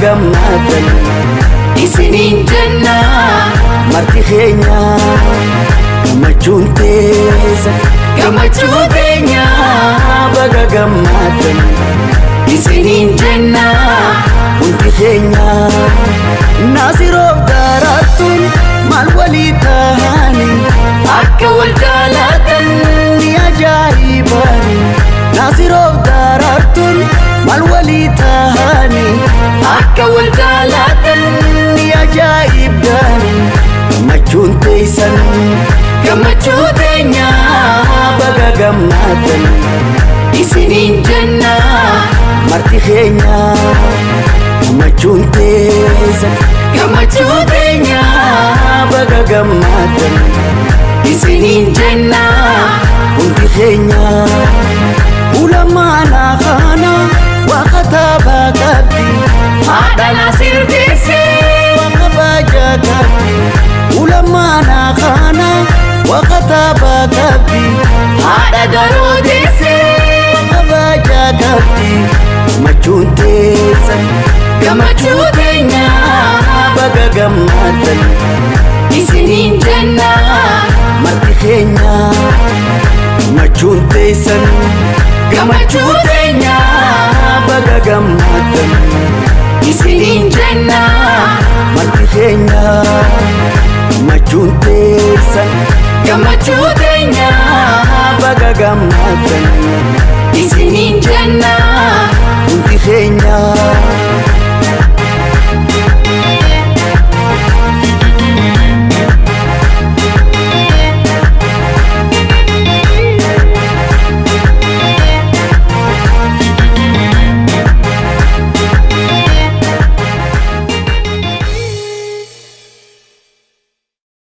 gammadan isinin janna marti keenya gammachuun teessa gammachuu teenya baga gammadan isinin janna hundi keenya naasiroof daaraattuun maal walii tahani akka wal jaalatan ni ajaa'ibani naasiroof daaraattuun maal walii tahani akka wal jaalatan ni ajaa'ibani gammachuun teessan gammachuu teenya baga gammadan isinin janna marti keenya gammachuun teessan gammachuu teenya baga gammadan isinin janna hundi keenya ulamaana kana waqata bagabdi haadha sirbise waqabaja kabdi ulamaana kana waqata bagabdi haadha daroodise waqabaja kabdi gammachuun teessan gammachuu teenya baga gammadan isinin janna marti keenya gammachuun teessan gammachuu teenya baga gammadan isinin janna marti keenya gammachuun teessan gammachuu teenya baga gammadan isinin janna hundi keenya